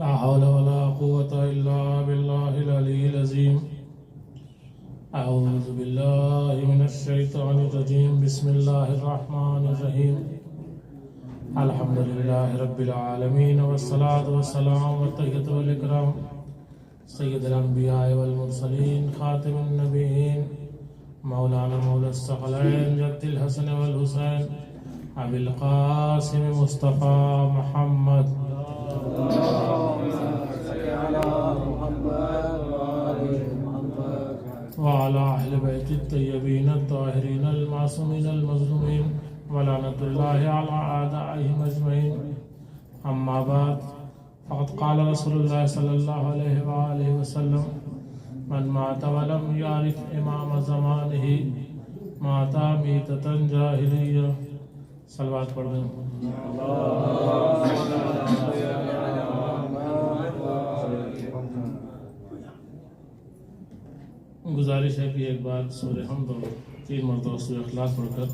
ला हौला वला कुव्वता इल्ला बिल्लाहिल अलिय्यिल अज़ीम। अऊज़ु बिल्लाहि मिनश शैतानिर रजीम। बिस्मिल्लाहिर रहमानिर रहीम। अल्हम्दुलिल्लाहि रब्बिल आलमीन वस्सलातु वस्सलामु वत्तहियतु वल इकराम सय्यिदुल अंबिया वल मुरसलीन खातिमुन नबिय्यीन मौलाना मौलस सकलैन जद्दिल हसन वल हुसैन अबिल कासिम मुस्तफा मुहम्मद वाला अहले बैत तय्यबीन ताहिरीन अल मासूमीन अल मज़लूमीन वलानतुल्लाहि अला आदाइहिम अजमईन। अम्मा बाद फ़क़द क़ाल रसूलुल्लाह सल्लल्लाहु अलैहि व आलिहि वसल्लम मन माता वलम यारिफ इमाम ज़मानिही माता मीततन जाहिलिया। सलवात पढ़ दें। गुजारिश है कि एक बार सूरह हमद और 3 मरतबा सूरह इखलास पढ़कर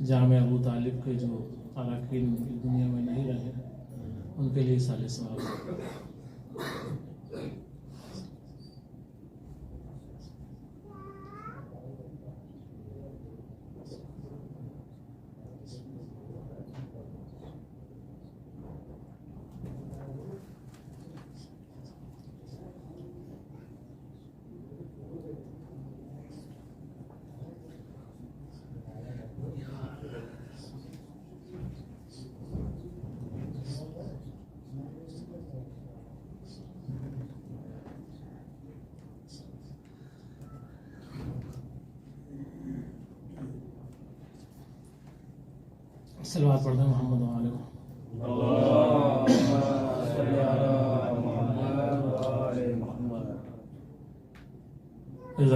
जामे अबू तालिब के जो अरकान दुनिया में नहीं रहे उनके लिए साले सवाब। सलवात पढ़ दें मोहम्मद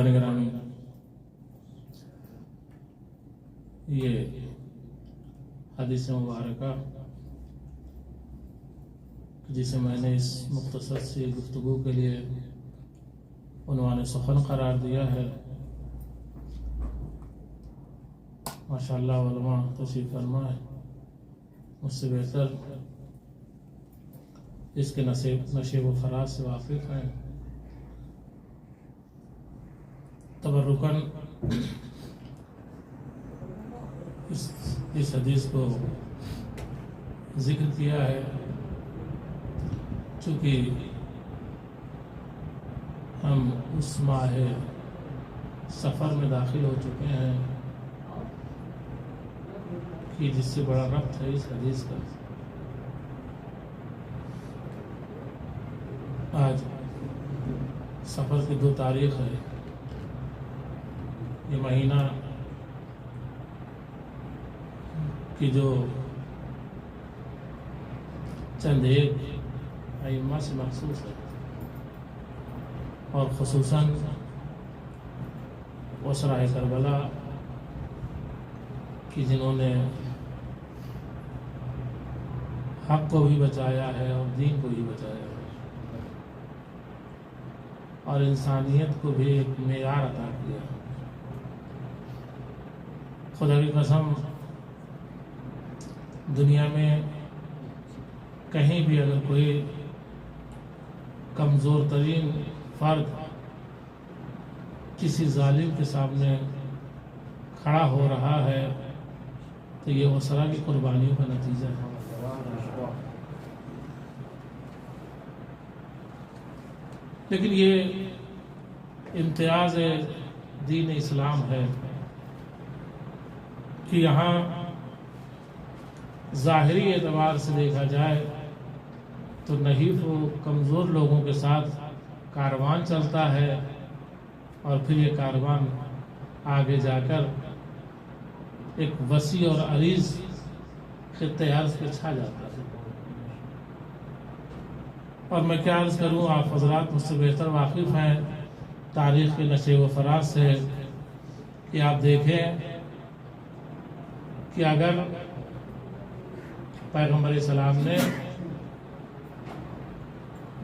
ग्रामी। ये हदीस मुबारका जिसे मैंने इस मुख्तसर सी गुफ्तगू के लिए उन्वाने सुखन करार दिया है, माशाअल्लाह उलमा तशरीफ फरमा है, मुझसे बेहतर इसके नशे व फराज से वाकिफ हैं। तबरुकन इस हदीस को जिक्र किया है चूँकि हम उस माह सफ़र में दाखिल हो चुके हैं कि जिससे बड़ा रब्त है इस हदीस का। आज सफ़र की 2 तारीख है। ये महीना की जो चंद एक अइम्मा से मखसूस है और ख़ुसूसन उसराए करबला कि जिन्होंने हक़ को भी बचाया है और दीन को भी बचाया है और इंसानियत को भी एक मेयार अता किया। खुदा की कसम दुनिया में कहीं भी अगर कोई कमज़ोर तरीन फ़र्द किसी जालिम के सामने खड़ा हो रहा है तो ये उसरा की कुर्बानियों का नतीजा है। लेकिन ये इम्तियाज़ दीन इस्लाम है कि यहाँ ज़ाहिरी एतबार से देखा जाए तो नहीफ़ व कमज़ोर लोगों के साथ कारवान चलता है और फिर ये कारवान आगे जाकर एक वसी और अरीज़ खित्ते अर्ज़ पे छा जाता है। और मैं क्या अर्ज़ करूँ, आप हज़रात मुझसे बेहतर वाकिफ़ हैं तारीख़ के नशे व फराज से कि आप देखें कि अगर पैगम्बर सलाम ने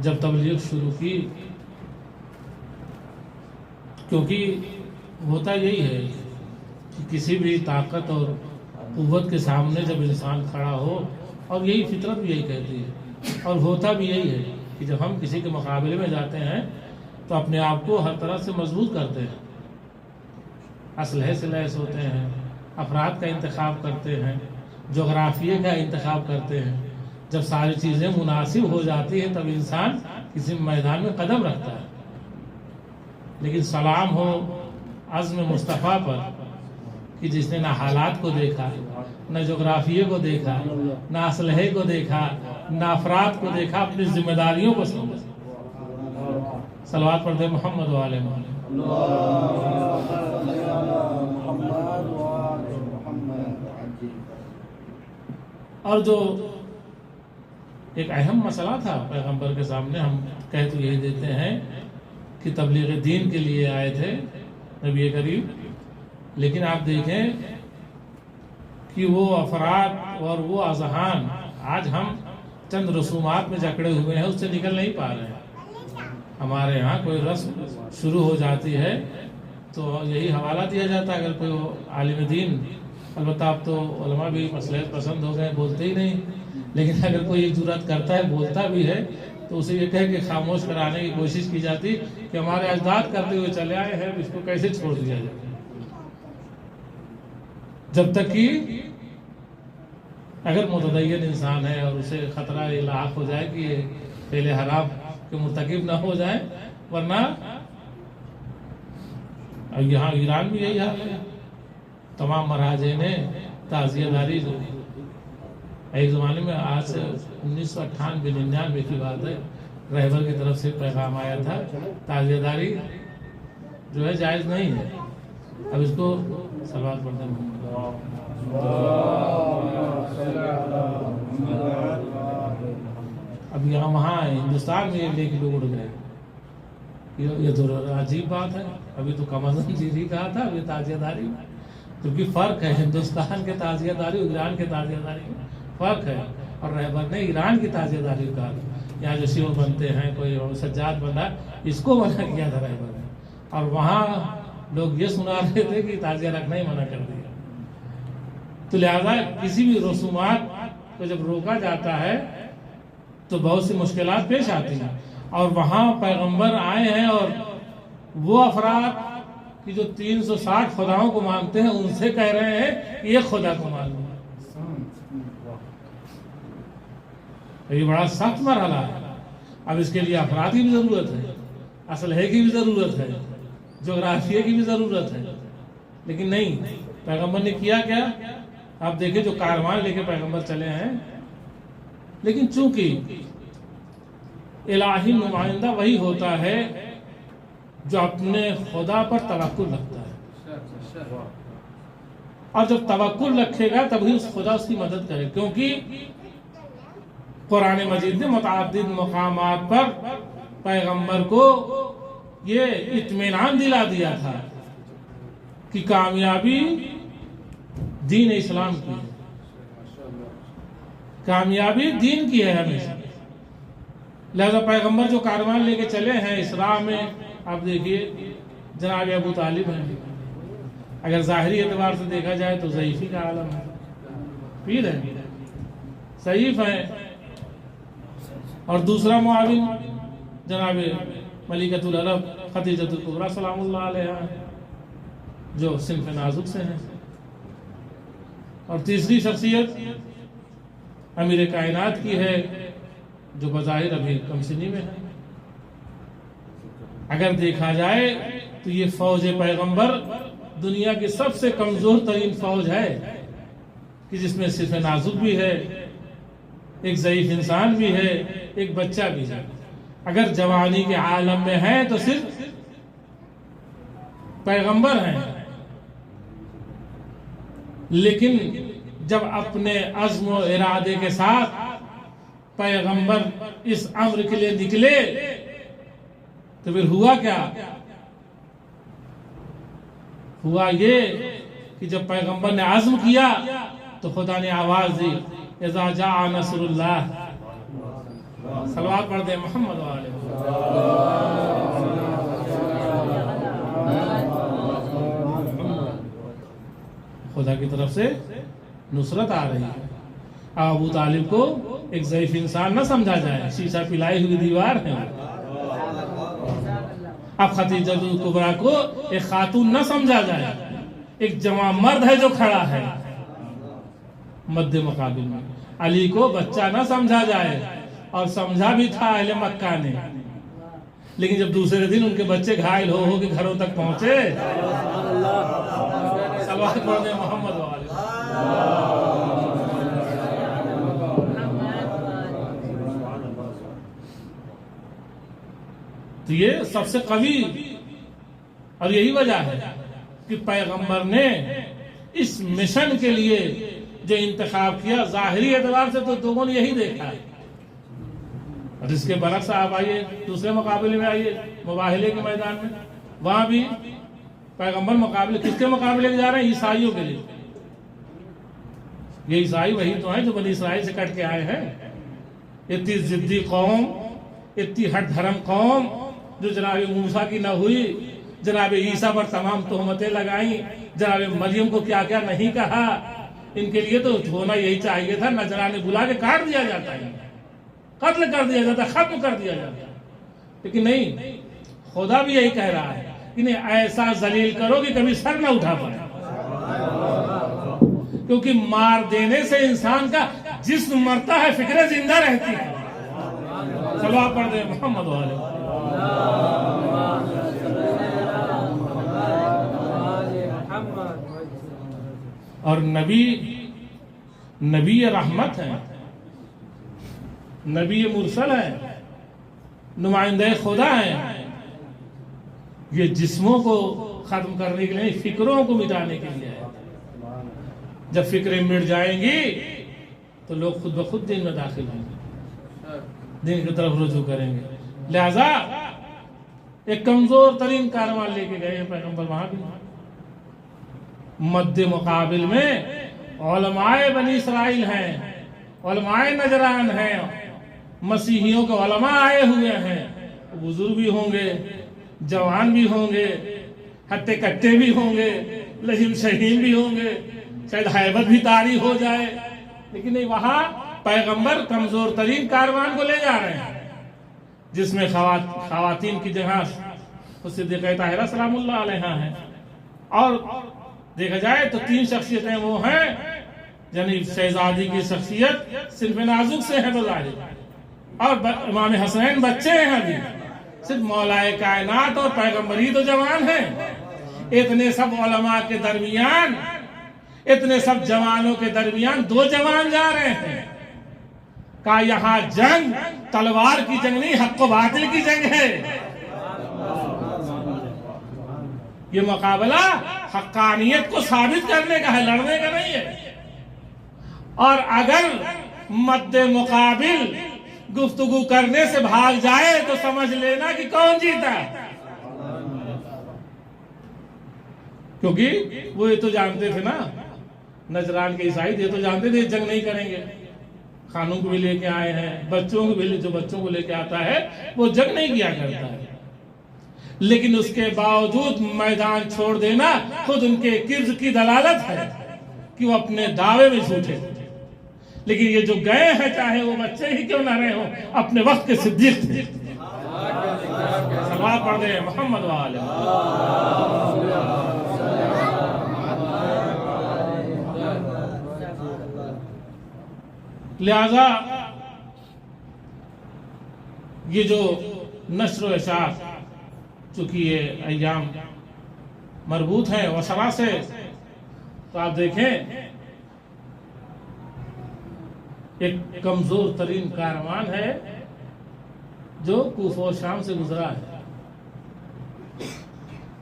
जब तबलीग शुरू की, क्योंकि होता यही है कि किसी भी ताकत और क़ुव्वत के सामने जब इंसान खड़ा हो, और यही फितरत भी यही कहती है और होता भी यही है कि जब हम किसी के मुकाबले में जाते हैं तो अपने आप को हर तरह से मजबूत करते हैं, असलहे से लैस होते हैं, अफराद का इंतखाब करते हैं, जोग्राफिये का इंतखाब करते हैं। जब सारी चीज़ें मुनासिब हो जाती हैं तब इंसान किसी मैदान में कदम रखता है। लेकिन सलाम हो अज़्म मुस्तफ़ा पर कि जिसने ना हालात को देखा, न जोग्राफिये को देखा, न असलहे को देखा, न अफराद को देखा, अपनी जिम्मेदारियों को समझा। सलवात पढ़ते मोहम्मद वाले मोहम्मद। और जो एक अहम मसला था पैगंबर के सामने, हम कह तो यही देते हैं कि तबलीग दीन के लिए आए थे नबी करीम, लेकिन आप देखें कि वो अफराद और वो अजहान आज हम चंद रसूमात में जकड़े हुए हैं, उससे निकल नहीं पा रहे हैं। हमारे यहाँ कोई रस्म शुरू हो जाती है तो यही हवाला दिया जाता है। अगर कोई आलिम दीन, अलबत्ता अब तो उलमा भी मसलहत पसंद हो गए, बोलते ही नहीं, लेकिन अगर कोई एक जुर्रत करता है, बोलता भी है, तो उसे ये कह के खामोश कराने की कोशिश की जाती कि हमारे अजदाद करते हुए चले आए हैं, इसको कैसे छोड़ दिया जाए। जब तक कि अगर मुतदय्यन इंसान है और उसे खतरा लाक हो जाए कि ये पहले हराम के मुर्तकिब ना हो जाए, वरना यहाँ ईरान भी यही हाल है। तमाम महाराजे ने ताज़ियादारी, जो एक ज़माने में, आज से 1998-99 की बात है, रहबर की तरफ से पैगाम आया था ताज़ियादारी जो है जायज़ नहीं है। अब इसको सलवात पढ़ते हैं। अब यहाँ वहाँ हिंदुस्तान में लेके लोग उड़ गए। ये तो अजीब बात है। अभी तो कमज़न जी कहा था, अभी ताज़ियादारी, क्योंकि फ़र्क है हिंदुस्तान के ताज़ियादारी, ईरान के ताज़ियादारी में फ़र्क है। और रहबर ने ईरान की ताज़ियादारी का, यहाँ जो शिव बनते हैं, कोई सज्जाद बना, इसको मना किया था रहबर ने, और वहाँ लोग ये सुना रहे थे कि ताज़िया रखना ही मना कर दिया। तो लिहाजा किसी भी रसूमात को जब रोका जाता है तो बहुत सी मुश्किलात पेश आती हैं। और वहाँ पैगंबर आए हैं और वो अफराद कि जो 360 खुदाओं को मानते हैं, उनसे कह रहे हैं कि एक खुदा को मानो। ये बड़ा सख्त मरहला है। अब इसके लिए अफराद की भी जरूरत है, असलहे की भी जरूरत है, जोग्राफिया की भी जरूरत है, लेकिन नहीं, पैगंबर ने किया क्या? आप देखिए, जो कारवान लेके पैगंबर चले हैं, लेकिन चूंकि इलाही नुमाइंदा वही होता है जो अपने खुदा पर तवक्कुल रखता है, और जब तवक्कुल रखेगा तभी उस खुदा उसकी मदद करे। क्योंकि कुरान मजीद ने मुतअद्दिद मकामात पर पैगंबर को ये इत्मीनान दिला दिया था कि कामयाबी दीन इस्लाम की है, कामयाबी दीन की है हमेशा। लिहाजा पैगंबर जो कारवान लेके चले हैं इसरा में, आप देखिए जनाब अबू तालिब हैं। अगर ज़ाहिरी एतबार से देखा जाए तो ज़ईफ़ी का आलम है, पीर है, सईफ है। और दूसरा मुआविन जनाब मलिकतुल अरब खदीजतुल कुबरा सलामुल्लाह अलैहा, जो सिन्फ़ नाजुक से हैं। और तीसरी शख्सियत अमीर कायनात की है, जो बज़ाहिर अभी कमसिनी में है। अगर देखा जाए तो ये फौज पैगंबर दुनिया की सबसे कमजोर तरीन फौज है, कि जिसमें सिर्फ नाजुक भी है, एक ज़ईफ इंसान भी है, एक बच्चा भी है। अगर जवानी के आलम में है तो सिर्फ पैगंबर हैं, लेकिन जब अपने अज़्म व इरादे के साथ पैगंबर इस अम्र के लिए निकले तो फिर हुआ क्या? हुआ ये कि जब पैगंबर ने अज़्म किया तो खुदा ने आवाज दी, इज़ा जाअ नस्रुल्लाह। सलवात पढ़ दे मोहम्मद वाले। खुदा की तरफ से नुसरत आ रही है। अबू तालिब को एक ज़ईफ इंसान न समझा जाए, शीशा पिलाई हुई दीवार है। अब खदीजतुल कुबरा को एक खातून न समझा जाए, एक जवां मर्द है जो खड़ा है मध्य मुकाबिल में। अली को बच्चा न समझा जाए, और समझा भी था अहले मक्का ने, लेकिन जब दूसरे दिन उनके बच्चे घायल हो के घरों तक पहुंचे, सलवात पढ़ने मोहम्मद वाले, तो ये सबसे कवी, और यही वजह है कि पैगंबर ने इस मिशन के लिए जो इंतखाब किया, जाहिरी एतबार से तो लोगों ने यही देखा है। और इसके बरक्स आप आइए दूसरे मुकाबले में, आइए मुबाहिले के मैदान में, वहां भी पैगंबर मुकाबले किसके मुकाबले के जा रहे हैं? ईसाइयों के लिए। ये ईसाई वही तो हैं जो बनी इसराइल से कट के आए हैं। इतनी जिद्दी कौम, इतनी हट धर्म कौम, जो जनाब मूसा की न हुई, जनाब ईसा पर तमाम तोहमतें लगाई, जनाब मरियम को क्या क्या नहीं कहा। इनके लिए तो होना यही चाहिए था, नजराने बुला के काट दिया जाता है, कत्ल कर दिया जाता, खत्म कर दिया जाता, लेकिन नहीं, खुदा भी यही कह रहा है कि नहीं, ऐसा जलील करो कि कभी सर ना उठा पाए, क्योंकि मार देने से इंसान का जिस्म मरता है, फिक्रें जिंदा रहती है। सलवात पढ़ दे मोहम्मद वाले। और नबी रहमत है, नबी मुरसल है, नुमाइंदे खुदा है। ये जिस्मों को खत्म करने के लिए, फिक्रों को मिटाने के लिए है। जब फिक्रें मिट जाएंगी तो लोग खुद ब खुद दिन में दाखिल होंगे, दिन की तरफ रुजू करेंगे। लिहाजा एक कमजोर तरीन कारवां लेके गए पैगंबर, वहां भी मध्य मुकाबिल में उलमाए बनी इसराइल हैं, उलमाए नजरान हैं, मसीहियों के उलमा आए हुए हैं। बुजुर्ग भी होंगे, जवान भी होंगे, हट्टे कट्टे भी होंगे, लहीम शहीम भी होंगे, शायद हैबत भी तारी हो जाए, लेकिन नहीं, वहां पैगंबर कमजोर तरीन कारवान को ले जा रहे हैं, जिसमें खवातीन की जगह सिद्दीक़ा ताहिरा सलामुल्लाह अलैहा है। और देखा जाए तो 3 शख्सियतें वो हैं, यानी शहजादी की शख्सियत सिर्फ नाजुक से है बज़ाहिर, और इमाम हसनैन बच्चे हैं अभी, सिर्फ मौलाए कायनात और पैगंबर ही तो जवान हैं। इतने सब उलमा के दरमियान, इतने सब जवानों के दरमियान 2 जवान जा रहे हैं। का यहाँ जंग तलवार की जंग नहीं, हक़ व बातिल की जंग है। ये मुकाबला हक्कानियत को साबित करने का है, लड़ने का नहीं है। और अगर मद्दे मुकाबिल गुफ्तगू करने से भाग जाए तो समझ लेना कि कौन जीता, क्योंकि वो ये तो जानते थे ना, नजरान के ईसाई ये तो जानते थे जंग नहीं करेंगे। खानों को भी लेके आए हैं, बच्चों को भी, जो बच्चों को लेके आता है वो जंग नहीं किया करता है, लेकिन उसके बावजूद मैदान छोड़ देना खुद उनके किर्ज की दलालत है कि वो अपने दावे में झूठे। लेकिन ये जो गए हैं, चाहे वो बच्चे ही क्यों ना रहे हो, अपने वक्त के सिद्दीक थे। सलवात पढ़ दे मोहम्मद वाले। लिहाजा ये जो नश्र व इशाअत, चूंकि ये अय्याम मरबूत है वसरा से, तो आप देखें एक कमजोर तरीन कारवान है जो कूफा और शाम से गुजरा है।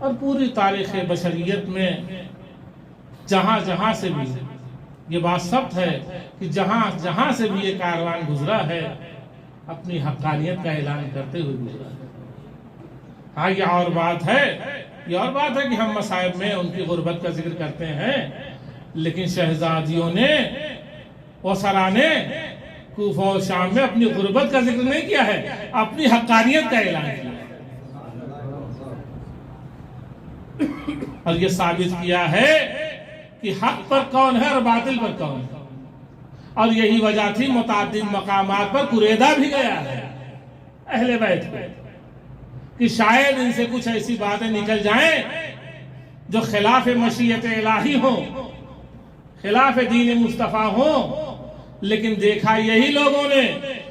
और पूरी तारीख़ बशरियत में जहां जहां से भी ये बात सख्त है कि जहां जहां से भी ये कारवान गुजरा है, अपनी हक्कानियत का ऐलान करते हुए गुजरा है। हाँ, ये और बात है कि हम मसाइब में उनकी गुर्बत का जिक्र करते हैं, लेकिन शहजादियों ने, वसरा ने कूफा और शाम में अपनी गुर्बत का जिक्र नहीं किया है, अपनी हक्कानियत का ऐलान किया। और ये साबित किया है कि हक पर कौन है और बातिल पर कौन है। और यही वजह थी मुताद्दिद मकामात पर कुरेदा भी गया है अहले बैत पे कि शायद इनसे कुछ ऐसी बातें निकल जाएं जो खिलाफ मशीयत इलाही हो, खिलाफ दीन मुस्तफ़ा हो। लेकिन देखा यही लोगों ने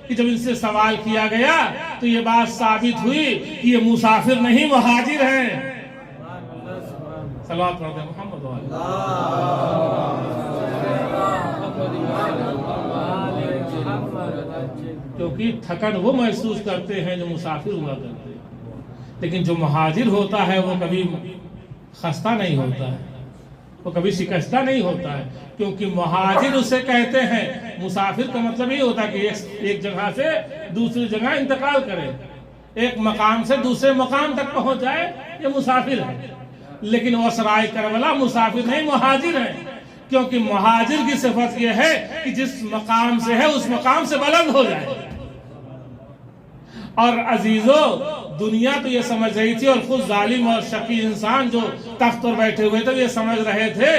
कि जब इनसे सवाल किया गया तो ये बात साबित हुई कि ये मुसाफिर नहीं मुहाजिर हैं। सलावत पढ़ते हैं मोहम्मद क्योंकि थकन वो महसूस करते हैं जो मुसाफिर हुआ करते हैं, लेकिन जो मुहाजिर होता है वो कभी खस्ता नहीं होता है, वो कभी शिकस्ता नहीं होता है। क्योंकि मुहाजिर उसे कहते हैं, मुसाफिर का मतलब ये होता है कि एक जगह से दूसरी जगह इंतकाल करे, एक मकाम से दूसरे मकाम तक पहुंच जाए, ये मुसाफिर है। लेकिन वो सराय करबला मुसाफिर नहीं, मुहाजिर है। क्योंकि मुहाजिर की सिफत यह है कि जिस मकाम से है उस मकाम से बुलंद हो जाए। और अजीजों, दुनिया तो ये समझ रही थी और खुद जालिम और शकी इंसान जो तख्त पर बैठे हुए थे ये समझ रहे थे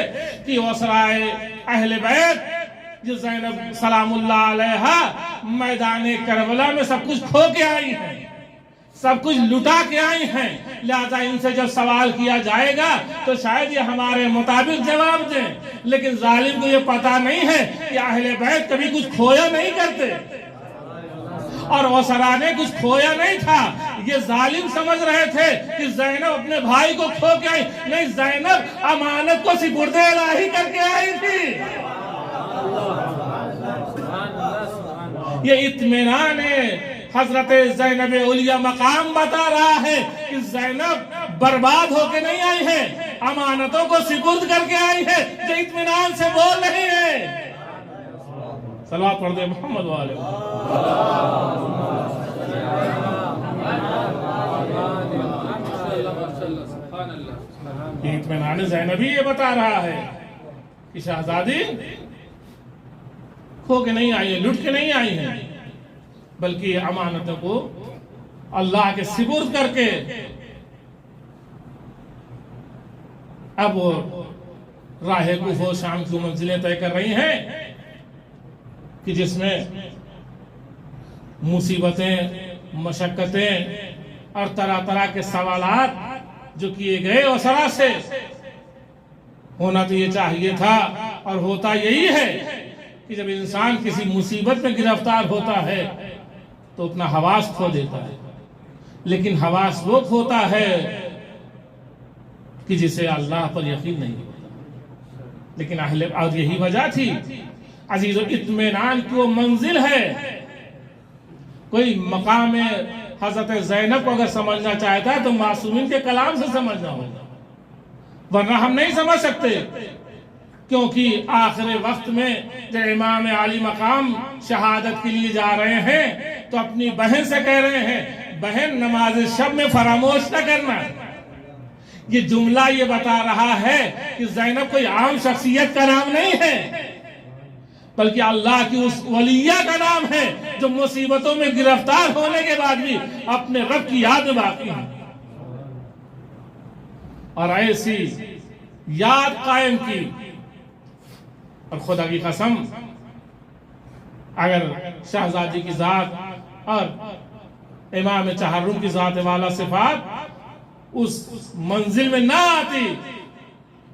कि वसराए अहले बैत जो ज़ैनब सलामुल्लाह अलैहा मैदान करबला में सब कुछ खो के आई हैं, सब कुछ लुटा के आई हैं। लिहाजा इनसे जब सवाल किया जाएगा तो शायद ये हमारे मुताबिक जवाब दें। लेकिन जालिम को ये पता नहीं है कि अहले बैत कभी कुछ खोया नहीं करते और वसरा ने कुछ खोया नहीं था। ये जालिम समझ रहे थे कि ज़ैनब अपने भाई को खो के आई, नहीं, ज़ैनब अमानत को सिपुर्दे इलाही करके आई थी। ये इत्मीनान हजरत ज़ैनब उलिया मकाम बता रहा है कि ज़ैनब बर्बाद होके नहीं आई है, अमानतों को सिपुर्द करके आई है, जो इत्मीनान से बोल रही है। सलावत पढ़ दे मोहम्मद वाले। इत्मीनान ज़ैनबी ये बता रहा है कि शहजादी खो के नहीं आई है, लुट के नहीं आई है, बल्कि अमानतों को अल्लाह के सिपुर्द करके अब राह कुफो शाम की मंजिलें तय कर रही हैं कि जिसमें मुसीबतें, मशक्कतें और तरह तरह के सवालात जो किए गए वसरा से, होना तो ये चाहिए था और होता यही है कि जब इंसान किसी मुसीबत में गिरफ्तार होता है तो अपना हवास खो देता है। लेकिन हवास वो खोता है कि जिसे अल्लाह पर यकीन नहीं होता। लेकिन अहले, और यही वजह थी अजीजों, इत्मीनान की वो मंजिल है। कोई मकाम हजरत ज़ैनब को अगर समझना चाहता है तो मासूमिन के कलाम से समझना होगा, वरना हम नहीं समझ सकते। क्योंकि आखिर वक्त में जब इमाम आली मकाम शहादत के लिए जा रहे हैं तो अपनी बहन से कह रहे हैं, बहन नमाज शब में फरामोश न करना। ये जुमला ये बता रहा है कि ज़ैनब कोई आम शख्सियत का नाम नहीं है, बल्कि अल्लाह की उस वलिया का नाम है जो मुसीबतों में गिरफ्तार होने के बाद भी अपने रब की याद में बाकी है। और ऐसी याद कायम की, और खुदा की कसम, अगर शहजादी की जात और इमाम चहर्रुम की जात वाला सिफात उस मंजिल में ना आती,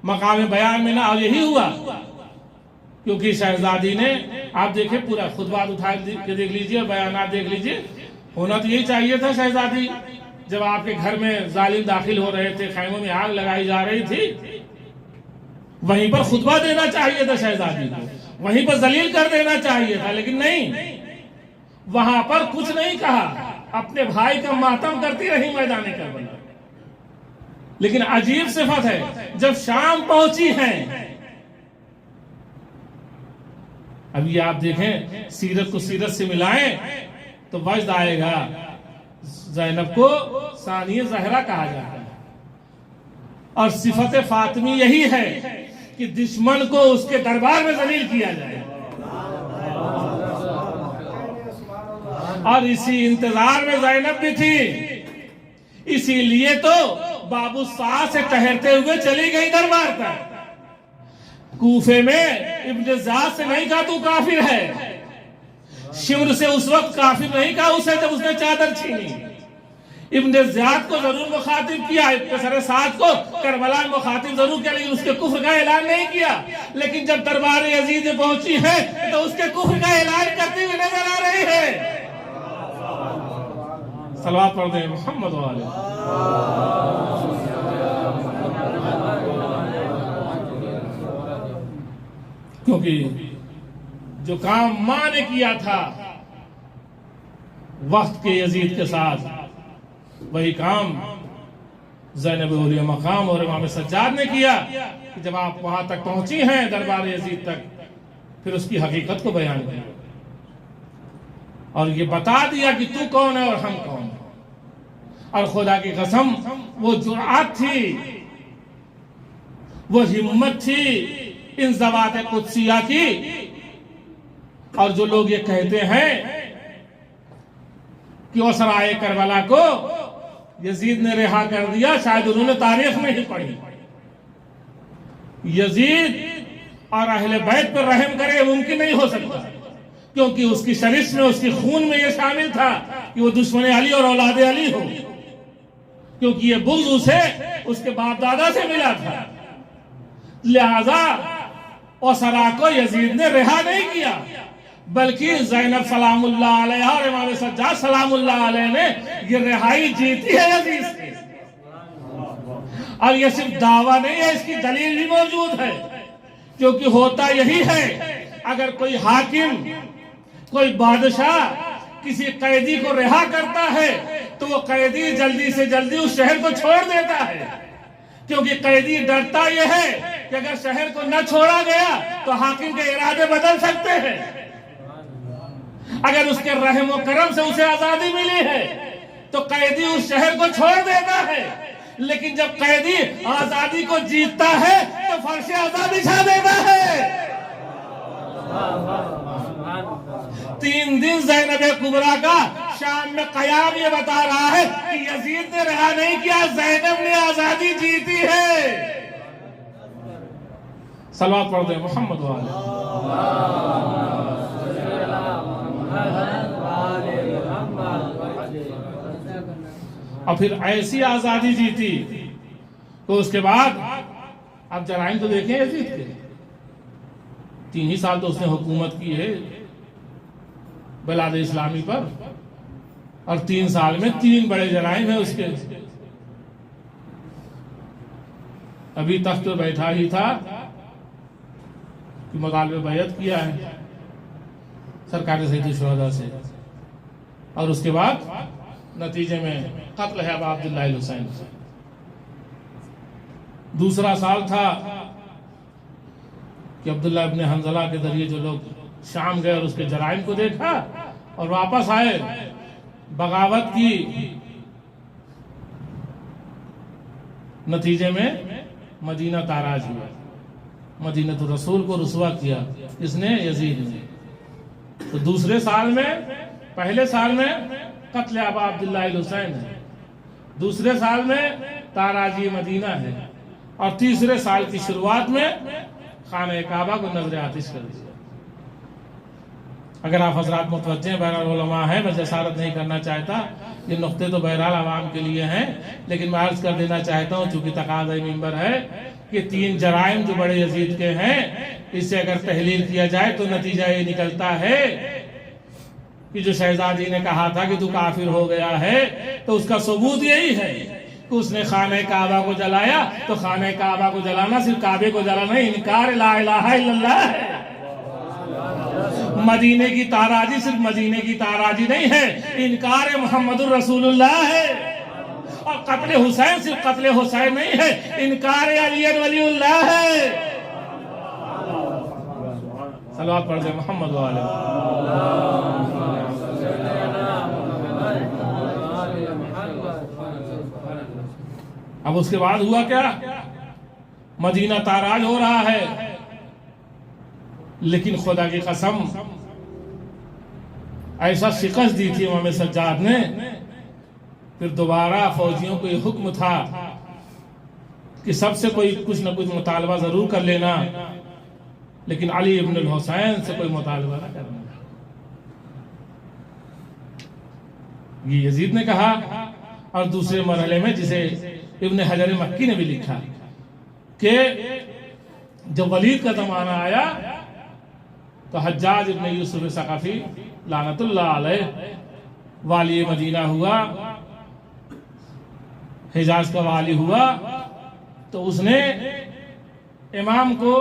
मकाम बयान में ना, और यही हुआ। क्योंकि शहजादी ने, आप देखें पूरा खुतबात उठा के देख लीजिए, बयानात देख लीजिए, होना तो यही चाहिए था। शहजादी जब आपके घर में जालिम दाखिल हो रहे थे, खैमों में आग लगाई जा रही थी, वहीं पर खुतबा देना चाहिए था शहजादी को, वहीं पर जलील कर देना चाहिए था। लेकिन नहीं, वहां पर कुछ नहीं कहा, अपने भाई का मातम करती रही मैदान करबला। लेकिन अजीब सिफत है, जब शाम पहुंची हैं, अभी आप देखें सीरत को सीरत से मिलाएं तो वजद आएगा, ज़ैनब को सानिया ज़हरा कहा जाता है। और सिफत फातिमी यही है कि दुश्मन को उसके दरबार में जलील किया जाए। और इसी इंतजार में ज़ैनब भी थी, इसीलिए तो बाबू साह से ठहरते हुए चली गई दरबार तक। कूफे में इब्न ज़ियाद से नहीं कहा तू काफिर है, शिमर से उस वक्त काफिर नहीं कहा उसे जब उसने चादर छीनी। इब्न ज़ियाद को जरूर मुखातिब किया, इब्न सर साद को करबला में मुखातिब जरूर किया, लेकिन उसके कुफ्र का ऐलान नहीं किया। लेकिन जब दरबार यजीद में पहुंची है तो उसके कुफ्र का ऐलान करती हुई नजर आ रही है। सलवात पढ़ दे मोहम्मद वाले। क्योंकि जो काम मां ने किया था वक्त के यजीद के साथ, वही काम ज़ैनब औलिया मकाम और इमाम सज्जाद ने किया कि जब आप वहां तक पहुंची हैं दरबार यजीद तक, फिर उसकी हकीकत को बयान किया और ये बता दिया कि तू कौन है और हम कौन है। और खुदा की कसम वो जुर्अत थी, वो हिम्मत थी इन ज़वात कुदसिया की। और जो लोग ये कहते हैं कि वो सराय करबला को यजीद ने रिहा कर दिया, शायद उन्होंने तारीख में ही पढ़ी। यजीद और अहले बैत पर रहम करे मुमकिन नहीं हो सकता, क्योंकि उसकी शरीफ में, उसकी खून में यह शामिल था कि वो दुश्मन अली और औलाद अली हो, क्योंकि ये बुग़्ज़ उसे उसके बाप दादा से मिला था। लिहाजा उसरा को यजीद ने रिहा नहीं किया, बल्कि ज़ैनब सलामुल्लाह अलैहा और इमाम सज्जाद सलामुल्लाह अलैह ने ये रिहाई जीती है यजीद से। और ये सिर्फ दावा नहीं है, इसकी दलील भी मौजूद है। क्योंकि होता यही है, अगर कोई हाकिम, कोई बादशाह किसी कैदी को रिहा करता है तो वो कैदी जल्दी से जल्दी उस शहर को छोड़ देता है, क्योंकि कैदी डरता यह है कि अगर शहर को न छोड़ा गया तो हाकिम के इरादे बदल सकते हैं। अगर उसके रहम और करम से उसे आजादी मिली है तो कैदी उस शहर को छोड़ देता है, लेकिन जब कैदी आजादी को जीतता है तो फर्श आजादी छा देता है। 3 दिन ज़ैनब कुबरा का शाम में कयाम ये बता रहा है कि यजीद ने रिहा नहीं किया, ज़ैनब ने आजादी जीती है। सलवात पढ़ दे मोहम्मद वाले। और फिर ऐसी आजादी जीती तो उसके बाद आप जराइम तो देखें यजीद के, 3 ही साल तो उसने हुकूमत की है बिलाद इस्लामी पर, और 3 साल में 3 बड़े जराइम है उसके। अभी तख्त पे बैठा ही था कि मगाल में बैयत किया है सरकार सैयद शुहदा से, और उसके बाद नतीजे में कत्ल है अबा अब्दुल्लाह हुसैन। दूसरा साल था कि अब्दुल्लाह इब्न हंज़ला के जरिए जो लोग शाम गए और उसके जराइम को देखा और वापस आए, बगावत की, नतीजे में मदीना ताराज हुआ, मदीना तो रसूल को रुसवा किया इसने, यजीद ने। तो दूसरे साल में, पहले साल में कत्ल अबा अब्दुल्लाह हुसैन है, दूसरे साल में ताराजी मदीना है, और तीसरे साल की शुरुआत में खाने काबा को नजर आतिश कर दिया। अगर आप हजरात मुतवज्जे बहरहाल उलमा है, मैं जसारत नहीं करना चाहता, ये नुक्ते तो बहरहाल आवाम के लिए हैं, लेकिन मैं अर्ज कर देना चाहता हूँ चूंकि तकाज़ा मिंबर है कि 3 जराइम जो बड़े यजीद के हैं, इससे अगर तहलील किया जाए तो नतीजा ये निकलता है कि जो शहजादी ने कहा था कि तू काफिर हो गया है, तो उसका सबूत यही है कि उसने खाने काबा को जलाया। तो खाने काबा को जलाना सिर्फ काबे को जलाना नहीं, इनकार ला इलाहा इल्लल्लाह है। मदीने की ताराजी सिर्फ मदीने की ताराजी नहीं है, इनकार मोहम्मदुर रसूलुल्लाह है। और कत्ल हुसैन सिर्फ कत्ल हुसैन नहीं है, इनकार अली वलीउल्लाह है। सलावत पढ़ दे मोहम्मद वाले। अब उसके बाद हुआ क्या, मदीना ताराज हो रहा है, लेकिन खुदा की कसम ऐसा शिकस्त दी थी इमाम सज्जाद ने, फिर दोबारा फौजियों को यह हुक्म था कि सबसे कोई कुछ न कुछ मुतालबा जरूर कर लेना, लेकिन अली इब्न हुसैन से कोई मुतालबा न करना। ये यजीद ने कहा। और दूसरे मरहले में जिसे इब्न हजर मक्की ने भी लिखा कि जब वलीद का जमाना आया तो हज्जाज इब्न यूसुफ सकाफी लानतुल्लाह अलैह वाली मदीना हुआ, हिजाज का वाली हुआ, तो उसने इमाम को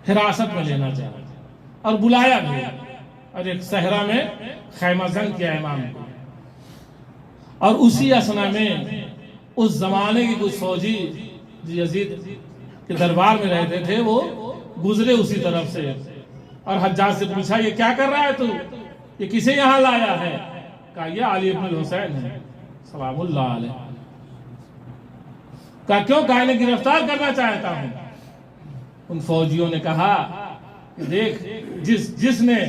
हिरासत में लेना चाहा और बुलाया भी, और एक सहरा में खैमा जंग किया इमाम को। और उसी असना में उस जमाने की कुछ फौजी यजीद के दरबार में रहते थे, वो गुजरे उसी तरफ से और हज्जाज से पूछा, ये क्या कर रहा है तू, ये किसे यहाँ लाया है? कहा ये अली इब्न हुसैन है सलामुल्लाह अलैह। कहा क्यों? कहा इन्हें गिरफ्तार करना चाहता हूं। उन फौजियों ने कहा कि देख, जिसने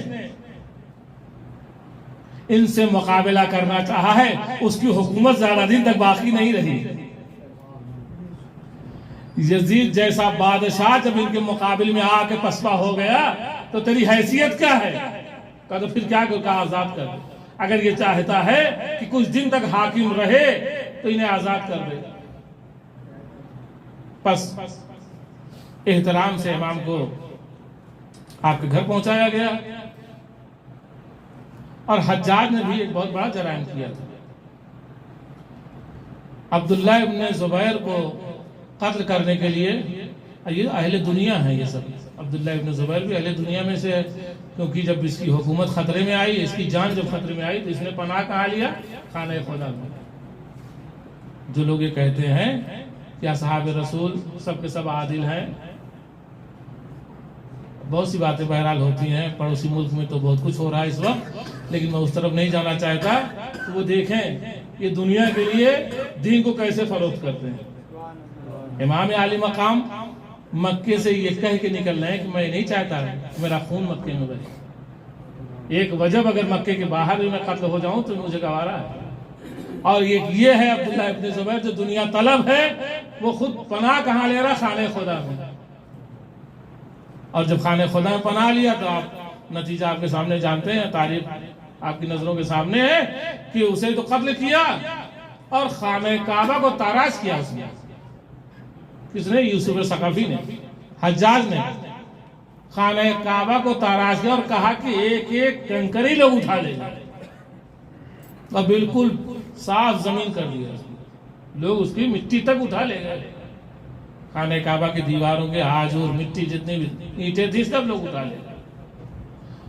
इनसे मुकाबला करना चाहा है उसकी हुकूमत ज्यादा दिन तक बाकी नहीं रही। यजीद जैसा बादशाह जब इनके मुकाबले में आके पसपा हो गया तो तेरी हैसियत क्या है? कहा तो फिर क्या कहा, आजाद कर दे। अगर ये चाहता है कि कुछ दिन तक हाकिम रहे तो इन्हें आजाद कर दे। बस एहतराम से इमाम को आपके घर पहुंचाया गया। और हज्जाज ने भी एक बहुत बड़ा जराइम किया था। अब्दुल्ला इब्न जुबैर को कत्ल करने के लिए, ये अहले दुनिया है ये सब, अब्दुल्ला इब्न जुबैर भी अहले दुनिया में से है, क्योंकि जब इसकी हुकूमत खतरे में आई, इसकी जान जब खतरे में आई तो इसने पनाह कहाँ लिया? खाने खुदा में। जो लोग ये कहते हैं कि असहाब रसूल सब के सब आदिल हैं, बहुत सी बातें बहरहाल होती हैं, पड़ोसी मुल्क में तो बहुत कुछ हो रहा है इस वक्त, लेकिन मैं उस तरफ नहीं जाना चाहता। तो वो देखें ये दुनिया के लिए दीन को कैसे फरोख्त करते हैं। इमाम आली मकाम मक्के से ये कह के निकल रहे हैं कि मैं नहीं चाहता कि मेरा खून मक्के में बहे। एक वजह अगर मक्के के बाहर भी मैं कत्ल हो जाऊं तो मुझे गवारा है। और ये है अब्दुल्ला इब्न जुबैर जो दुनिया तलब है, वो खुद पनाह कहाँ ले रहा? खाने खुदा में। और जब खाने खुदा में पनाह लिया तो आप नतीजा आपके सामने जानते हैं, तारीफ आपकी नजरों के सामने है कि उसे तो कत्ल किया और खाने काबा को ताराश किया उसने। किसने? यूसुफ सकाफी ने, हज्जाज ने खाने काबा को ताराश किया और कहा कि एक एक कंकड़ ही लोग उठा ले, और बिल्कुल साफ जमीन कर दिया। लोग उसकी मिट्टी तक उठा ले गए। खाने काबा की दीवारों के हाजूर मिट्टी जितनी भी ईंटें थी सब लोग उठा ले।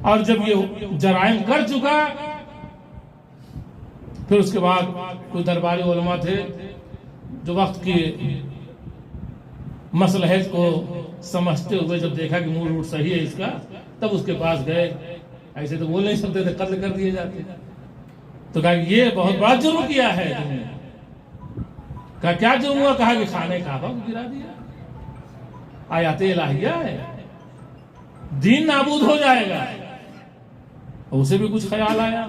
और जब ये जराइम कर चुका, फिर उसके बाद कोई दरबारी उलमा थे जो वक्त की मसलहत को समझते हुए जब देखा कि मूड रूट सही है इसका, तब उसके पास गए। ऐसे तो बोल नहीं सकते थे, कत्ल कर दिए जाते। तो कहा ये बहुत बड़ा जुर्म किया है तुमने। कहा क्या जुर्म हुआ? कहा कि खाने काबा को गिरा दिया। आयाते इलाहिया है, दीन नाबूद हो जाएगा। उसे भी कुछ ख्याल आया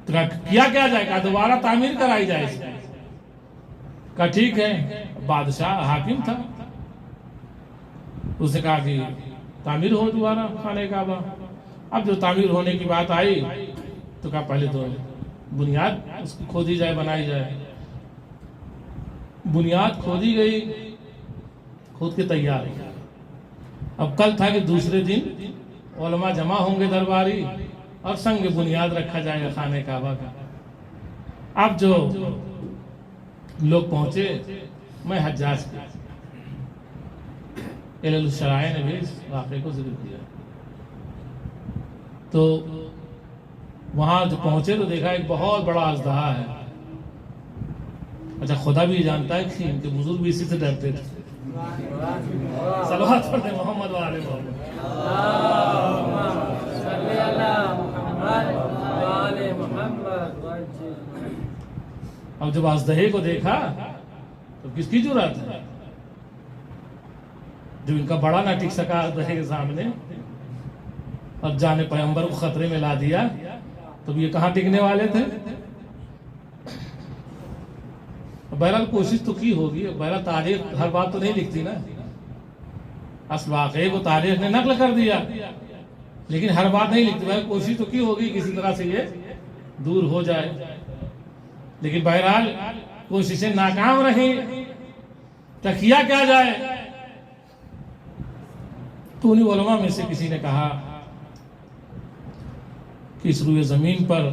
तो किया क्या जाए? कहा दोबारा तामीर कराई जाए। कहा ठीक है, बादशाह हाकिम था, उसने कहा कि तामीर हो दोबारा खाने काबा। अब जो तामीर होने की बात आई तो कहा पहले तो बुनियाद उसकी खोदी जाए, बनाई जाए। बुनियाद खोदी गई, खुद के तैयार। अब कल था कि दूसरे दिन उलमा जमा होंगे दरबारी और संग बुनियाद रखा जाएगा खाने काबा का। अब जो लोग पहुंचे, मैं हज्जाज के इल्ल-उल-शराए ने भी इस वाक़े को जिक्र किया। तो वहां जो पहुंचे तो देखा एक बहुत बड़ा अजदहा है। अच्छा, खुदा भी जानता है कि इनके बुजुर्ग भी इसी से डरते थे। सलवात पढ़ते मोहम्मद वाले मोहम्मद। अब जब अजदहे को देखा तो किसकी जुर्रत है? जब इनका बड़ा ना टिक सका अजदहे के सामने और जाने पैगंबर को खतरे में ला दिया, तो ये कहाँ टिकने वाले थे? बहरहाल कोशिश तो की होगी। बहरहाल तारीख हर बात तो नहीं लिखती ना। अस वाक़े को तारीख ने नकल कर दिया, लेकिन हर बात नहीं लिखती। भाई कोशिश तो की होगी किसी तरह से ये दूर हो जाए, लेकिन बहरहाल कोशिशें नाकाम रही। तो किया क्या जाए? तो उन्हीं उलमा में से किसी ने कहा कि इस रूए जमीन पर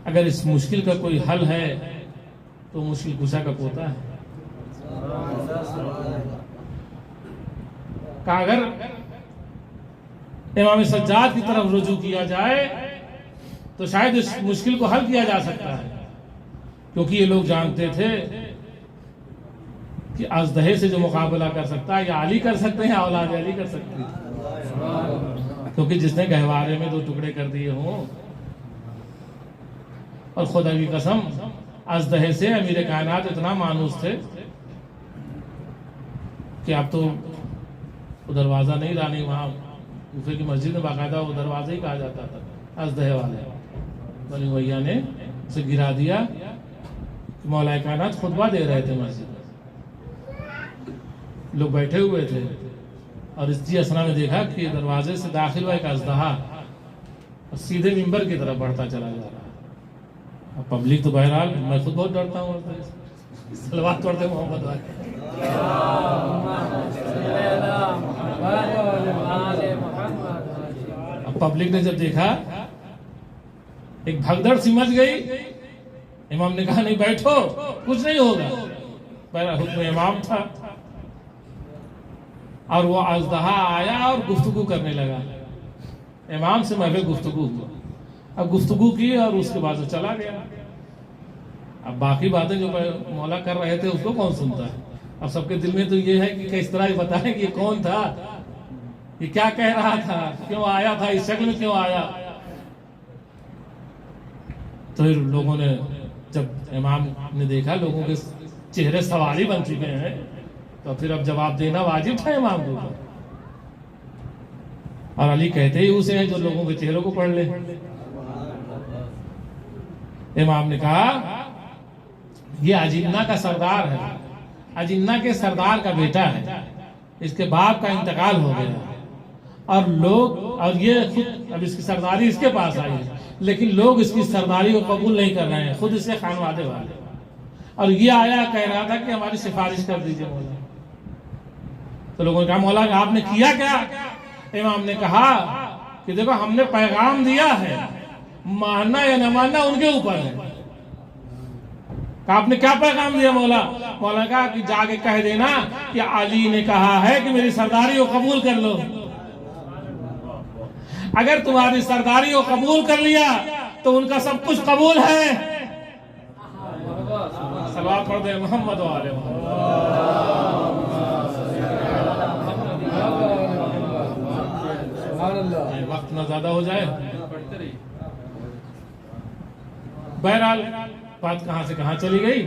अगर इस मुश्किल का कोई हल है तो मुश्किल कुशा का पोता है। का अगर इमाम सज्जाद की तरफ रुजू किया जाए तो शायद इस मुश्किल को हल किया जा सकता है, क्योंकि ये लोग जानते थे कि अजदहे से जो मुकाबला कर सकता है या अली कर सकते हैं या औलाद अली कर सकते हैं, क्योंकि जिसने गहवारे में 2 टुकड़े कर दिए हों, और खुदा की कसम अजदहे से अमीर कायनात इतना मानूस थे कि अब तो वो दरवाजा नहीं रानी, वहां कूफे की मस्जिद में बाकायदा वो दरवाजा ही कहा जाता था, अजदहे वाले बनी भैया ने उसे गिरा दिया। मौलाए कायनात खुतबा दे रहे थे मस्जिद में, लोग बैठे हुए थे और इस असना में देखा कि दरवाजे से दाखिल हुआ एक अजदहा और सीधे मिंबर की तरफ बढ़ता चला जा रहा है। पब्लिक तो बहरहाल, मैं खुद बहुत डरता हूँ सलवात पढ़ते मोहम्मद वाले। अब पब्लिक ने जब देखा, एक भगदड़ सी मच गई। इमाम ने कहा नहीं बैठो, कुछ नहीं होगा। पहला हुक्म इमाम था और वो अजदहा आया और गुफ्तगू करने लगा। इमाम से महवे गुफ्तगू हुआ, अब गुफ्तगू की और उसके बाद वो चला गया। अब बाकी बातें जो मौला कर रहे थे उसको कौन सुनता है? अब सबके दिल में तो ये है कि किस तरह बताएं कि ये कौन था, ये क्या कह रहा था, क्यों आया था, इस शक्ल में क्यों आया। तो लोगों ने, जब इमाम ने देखा लोगों के चेहरे सवाली बन चुके हैं, तो फिर अब जवाब देना वाजिब था इमाम को। और अली कहते ही उसे हैं जो लोगों के चेहरों को पढ़ ले। इमाम ने कहा ये अजिन्ना का सरदार है, अजिन्ना के सरदार का बेटा है, इसके बाप का इंतकाल हो गया और लोग, और ये खुद अब इसकी सरदारी इसके पास आई है, लेकिन लोग इसकी सरदारी को कबूल नहीं कर रहे हैं, खुद इसे खानवादे वाले। और ये आया कह रहा था कि हमारी सिफारिश कर दीजिए मौला। तो लोगों ने कहा मौला आपने किया क्या? इमाम ने कहा कि देखो हमने पैगाम दिया है, मानना या न मानना उनके ऊपर है। आपने क्या पैगाम दिया मौला? मौला ने कहा कि जाके कह देना कि अली ने कहा है कि मेरी सरदारी को कबूल कर लो। अगर तुम्हारी सरदारी को कबूल कर लिया तो उनका सब कुछ कबूल है। सलावत पढ़ दे मोहम्मद वाले। वक्त ना ज्यादा हो जाए। बहरहाल बात कहां से कहां चली गई।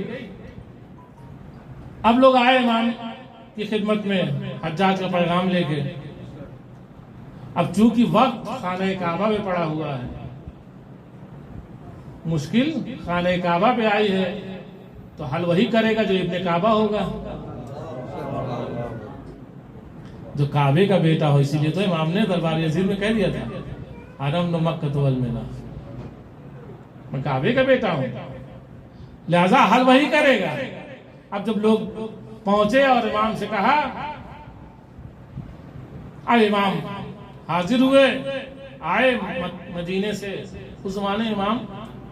अब लोग आए इमाम की खिदमत में हज्जाज का पैगाम लेके। अब चूंकि वक्त खाने काबा में पड़ा हुआ है, मुश्किल खाने काबा पे आई है, तो हल वही करेगा जो इब्ने काबा होगा, जो काबे का बेटा हो। इसीलिए तो इमाम ने दरबार यजीद में कह दिया था हरम न मक्का तो अलमेना, मैं काबे का बेटा हूं, लिहाजा हल वही करेगा। अब जब लोग पहुंचे और इमाम से कहा, अब इमाम हाजिर हुए, आए मदीने से। उस जमाने इमाम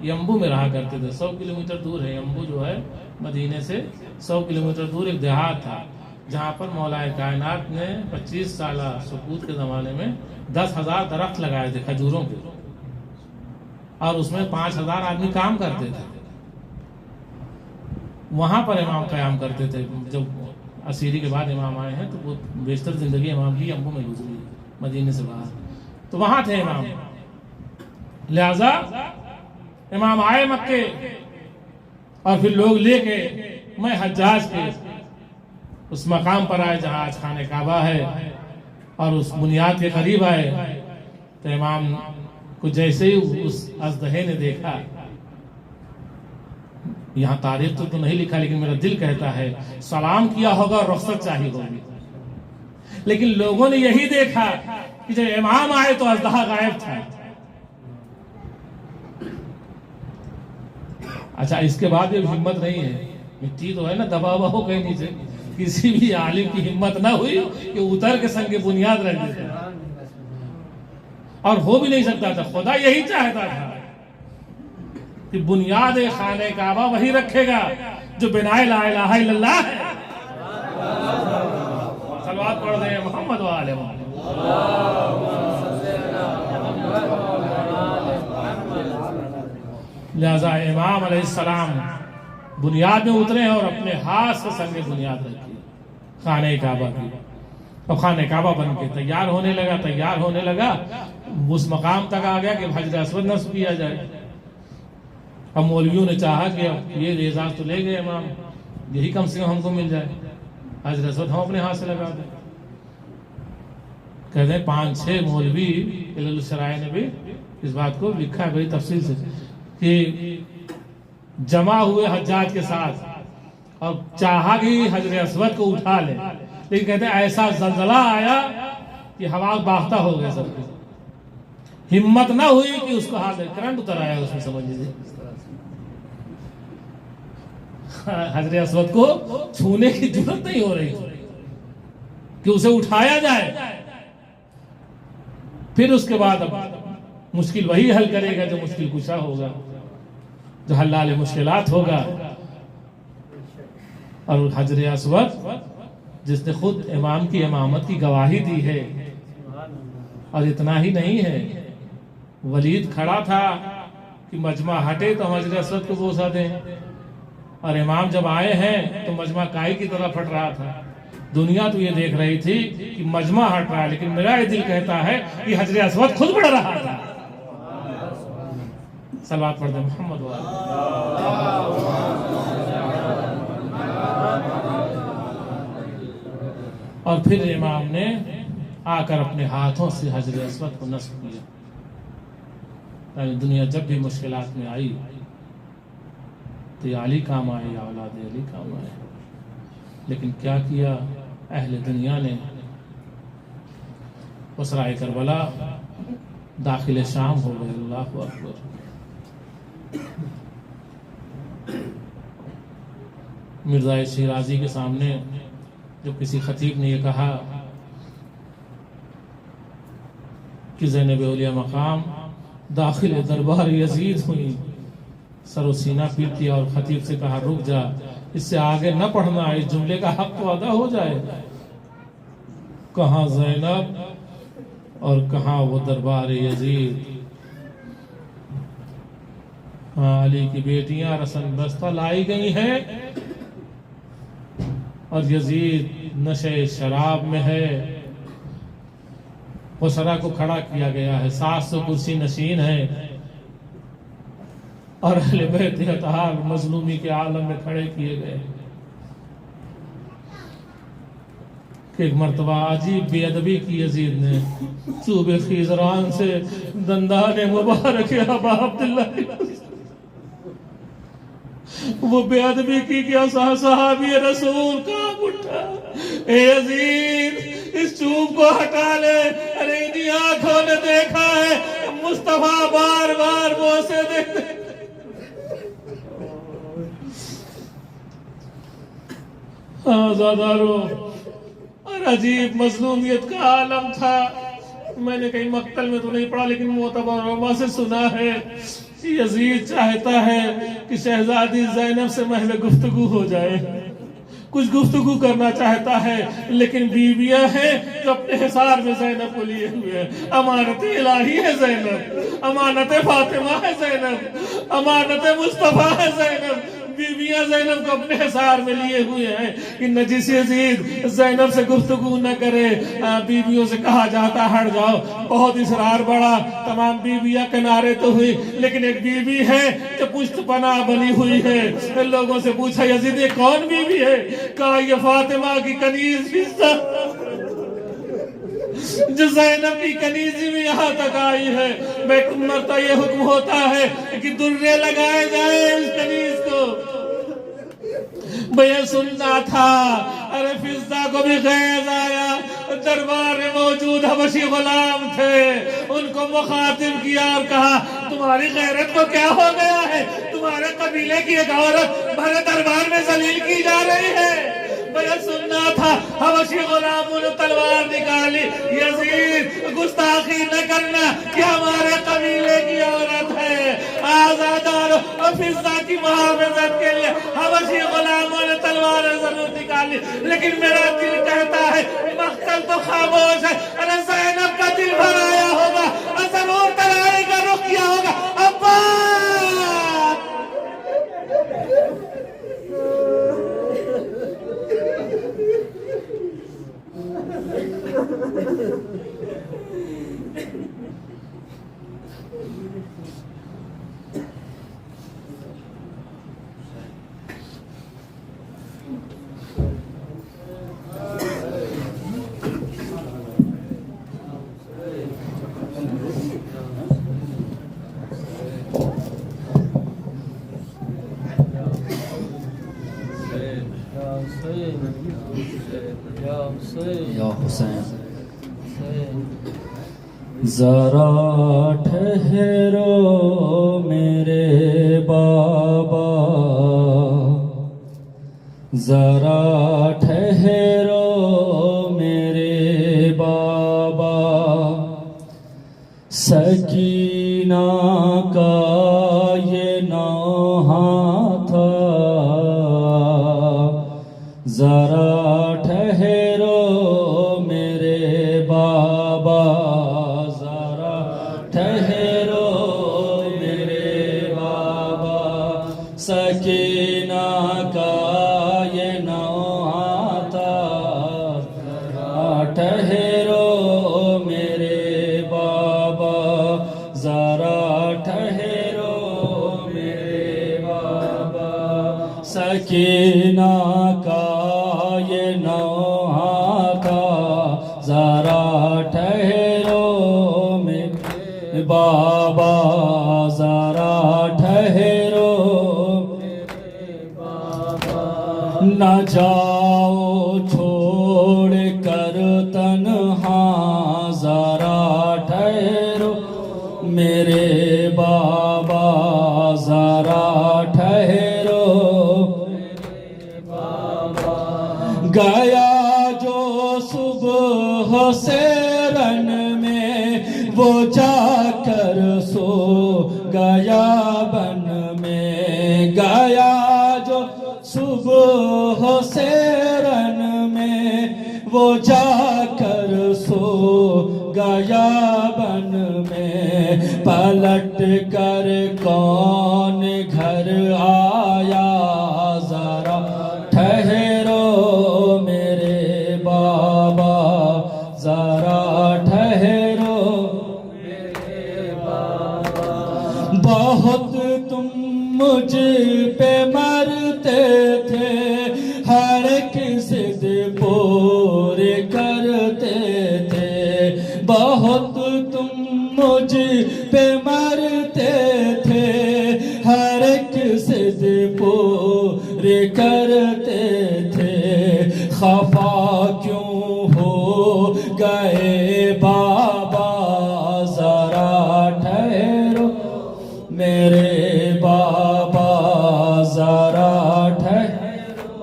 यम्बू में रहा करते थे, 100 किलोमीटर दूर है यम्बू जो है मदीने से 100 किलोमीटर दूर एक देहात था, जहाँ पर मौलाए कायनात ने 25 साल सुकूत के ज़माने में 10,000 दरख्त लगाए थे खजूरों के, और उसमें 5,000 आदमी काम करते थे। वहाँ पर इमाम क़याम करते थे। जब असीरी के बाद इमाम आए हैं तो वो बेशतर ज़िंदगी इमाम की यम्बू में गुजरी, मदीने से बाहर, तो वहाँ थे इमाम। लिहाजा इमाम आए मक्के और फिर लोग लेके मैं हज्जाज के उस मकाम पर आए जहाँ आज खाने काबा है, और उस बुनियाद के करीब आए तो इमाम को जैसे ही उस अजदहे ने देखा, यहाँ तारीख तो नहीं लिखा लेकिन मेरा दिल कहता है सलाम किया होगा और रुखसत चाहिए होगी। लेकिन लोगों ने यही देखा कि जब इमाम आए तो अजदहा गायब था। अच्छा, इसके बाद भी हिम्मत नहीं है, मिट्टी तो है ना, दबा हुआ हो कहीं नीचे, किसी भी आलिम की हिम्मत ना हुई कि उतर के संग बुनियाद रख देते, और हो भी नहीं सकता था। खुदा यही चाहता था कि बुनियाद खाने काबा वही रखेगा जो बिनाए ला इलाहा इल्लल्लाह है। सलवात पढ़ दे मोहम्मद वाले वाले। लिहाजा इमाम अलैहिस्सलाम बुनियाद में उतरे और अपने हाथ से संग बुनियाद रखी खाने काबा की। अब खाने काबा बन के तैयार होने लगा, उस मकाम तक आ गया कि हजर अस्वद नस्ब किया जाए। अब मौलवियों ने चाहा कि अब ये एजाज तो ले गए इमाम, यही कम से कम हमको मिल जाए, हजर अस्वद हम अपने हाथ से लगा दें। कहते हैं 5-6 मौलवी इल्लुल-शराय ने भी इस बात को लिखा है बड़ी तफसील से कि जमा हुए हज्जाज के साथ और चाहा कि हजर अस्वद को उठा ले, लेकिन कहते हैं ऐसा जलजला आया कि हवा बाख्ता हो गया, सबके हिम्मत ना हुई कि उसको हाथ करंट उतर आया उसमें, समझ लीजिए हजर अस्वद को छूने की जरूरत नहीं हो रही कि उसे उठाया जाए। फिर उसके बाद अब मुश्किल वही हल करेगा जो मुश्किल कुशा होगा, जो हल्लाल मुश्किलात होगा। और हजर अस्वद जिसने खुद इमाम की इमामत की गवाही दी है, और इतना ही नहीं है, वलीद खड़ा था कि मजमा हटे तो हजर अस्वद को बोसा दें, और इमाम जब आए हैं तो मजमा काई की तरह फट रहा था। दुनिया तो ये देख रही थी कि मजमा हट रहा है, लेकिन मेरा ये दिल कहता है कि हजर अस्वद खुद बढ़ रहा था। सलवात पढ़ दे मोहम्मद वाले। और फिर इमाम ने आकर अपने हाथों से हजर अस्वद को नस्ब किया, ताकि दुनिया जब भी मुश्किलात में आई तो या अली काम आए या औलाद अली काम आए। लेकिन क्या किया अहले दुनिया ने, उसराए करबला दाखिल शाम हो गए। अल्लाहु अकबर। मिर्ज़ा शिराजी के सामने जब किसी खतीब ने यह कहा कि ज़ैनब औलिया मकाम दाखिल दरबार यजीद हुई, सरो सीना पीट दिया और खतीब से कहा रुक जा, इससे आगे न पढ़ना, इस जुमले का हक तो अदा हो जाए। कहाँ ज़ैनब और कहाँ वो दरबार यजीद। हाँ, अली की बेटियां रसन बस्ता लाई गई हैं और यजीद नशे शराब में है। उसरा को खड़ा किया गया है, 700 कुर्सी नशीन है, और अहले बैत अतहार मजलूमी के आलम में खड़े किए गए। एक मर्तबा अजीब बेअदबी की यजीद ने सूबे खीजरान से दंदाने मुबारक अबा अब्दुल्ला वो बेअदबी की क्या सहाबी रसूल का उठा, ए यजीद इस चूब को हटा ले। अरे इन्हीं आंखों ने देखा है मुस्तफा बार बार बोसे देते। आजादारो और अजीब मजलूमियत का आलम था। मैंने कहीं मक्तल में तो नहीं पढ़ा, लेकिन मोतबर से सुना है यजीद चाहता है कि शहजादी ज़ैनब से महल गुफ्तगू हो जाए, कुछ गुफ्तगू करना चाहता है, लेकिन बीवियां हैं जो अपने हिसार में ज़ैनब को लिए हुए हैं। अमानत इलाही है ज़ैनब, अमानत फातिमा है ज़ैनब, अमानत मुस्तफा है ज़ैनब। बीवियां ज़ैनब को अपने हिसार में लिए हुए हैं कि नजीस यजीद ज़ैनब से गुफ्तगू न करे। बीवियों से कहा जाता हट जाओ, बहुत इसरार बढ़ा, तमाम बीवियां किनारे तो हुई, लेकिन एक बीवी है जो पुष्ट पना बनी हुई है। लोगों से पूछा यजीद ये कौन बीवी है? कहा ये फातिमा की कनीज हिस्सा जो ज़ैनब की कनीजी में यहाँ तक आई है। बैतुल मरता ये हुक्म होता है कि दुर्रे लगाए जाए इस कनीज को। भैया सुनना था, अरे फिजा को भी गैज आया, दरबार में मौजूद हबशी गुलाम थे, उनको मुखातिब किया और कहा, तुम्हारी गैरत को क्या हो गया है? तुम्हारे कबीले की एक औरत भरे दरबार में जलील की जा रही है। मैं सुनना था। हबशी गुलामों ने तलवार निकाली, यजीद गुस्ताखी न करना कि हमारे कबीले की औरत है, आजाद और फिजा की मुहाफिजत के लिए हबशी गुलामों ने तलवार जरूर निकाली, लेकिन मेरा दिल कहता है मक्तल तो खामोश है। अरे ज़ैनब का दिल भर आया होगा, जरूर तलवार का रुख किया होगा। अब्बा या हुसैन, जरा ठहरो मेरे बाबा, जरा ठहरो मेरे बाबा, सकीना का ये नौहा था, जरा ठहरो मेरे बाबा, जरा ठहरो मेरे बाबा, सकीना का ये नौहा था, जरा ठहरो मेरे बाबा, जरा ठहरो मेरे बाबा, सकीना का ये नौहा था, जरा ठहरो मेरे बाबा, जरा ठहरो मेरे बाबा, न जाओ छोड़ कर तन्हा, जरा ठहरो मेरे बाबा, जरा ठहरो मेरे बाबा, गया जो सुबह से रन में, वो जाकर सो गया बन में, गया जो सुबह से रन में, वो जाकर सो गया बन में, पलट कर कौन घर आया, जरा ठहरो मेरे बाबा, जरा ठहरो मेरे बाबा, बहुत तुम मुझ पे मरते थे, हर एक जिद पूरे करते थे, बहुत तुम मुझ पे मरते थे, हर एक जिद पूरे करते थे, खफा क्यों हो गए बाबा, जरा ठहरो मेरे बाबा, जरा ठहरो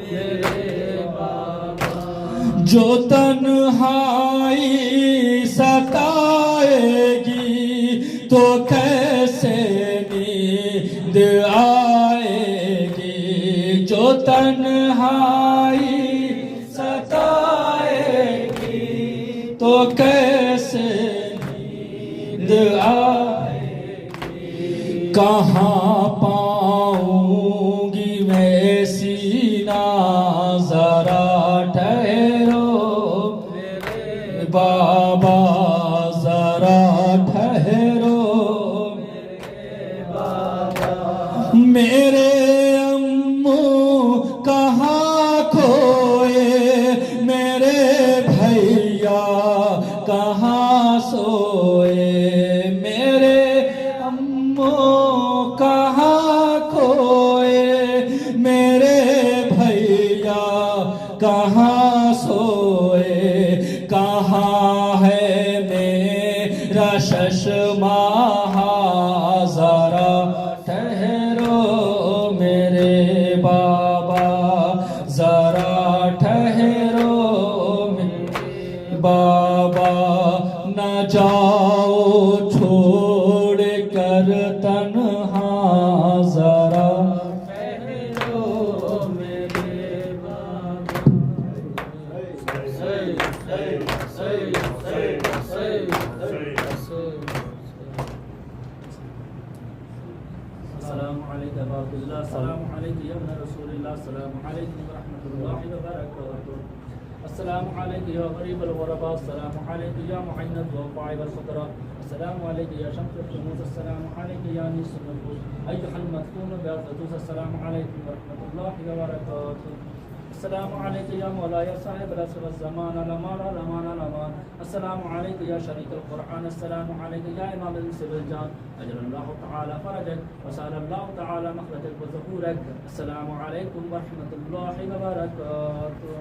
मेरे बाबा, जो तन्हाई सताएगी तो कैसे नींद आएगी, जो तन्हाई सताएगी तो कैसे नींद आएगी, कहाँ पाऊंगी मैं सीना, जरा ठहरो मेरे बाबा, जरा ठहरो मेरे बाबा, मेरे अम्मू कहाँ खोए, मेरे भैया कहाँ सोए, मेरे अम्मू कहाँ खोए, मेरे भैया कहाँ सोए, चश्मा जरा ठहरो मेरे बाबा, जरा ठहरो मेरे बाबा, न जाओ छोड़ कर तन्हा, जरा ठहरो मेरे बाबा। अस्सलामु अलैका व रहमतुल्लाह, अस्सलामु अलैका या इब्न रसूलिल्लाह, अस्सलामु अलैकुम व रहमतुल्लाहि व बरकातुहू। अस्सलामु अलैका या गरीबल गुरबा, अस्सलामु अलैका या मुइन्नत व फाइबल फुकरा, अस्सलामु अलैका या शम्सुल शुमूस, अस्सलामु अलैका या निस्फुल नफूस, अय्युहल मदफून बिअज़तुस, अस्सलामु अलैकुम व रहमतुल्लाहि व बरकातुहू। अस्सलामु अलैका या मौला या साहिब रसूल ज़मान लमान लमान लमान, अस्सलामु अलैका या शरीकल कुरआन, अस्सलामु अलैका या इमाम सिबिल जान, अजरल्लाहु तआला फरजक व सअलल्लाहु तआला मखरजक व ज़हूरक। अस्सलामु अलैकुम व रहमतुल्लाहि व बरकातुहू।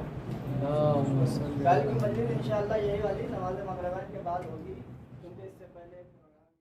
कल की मस्जिद इंशाअल्लाह यही वाली नमाज मगरिब के बाद होगी, क्योंकि इससे पहले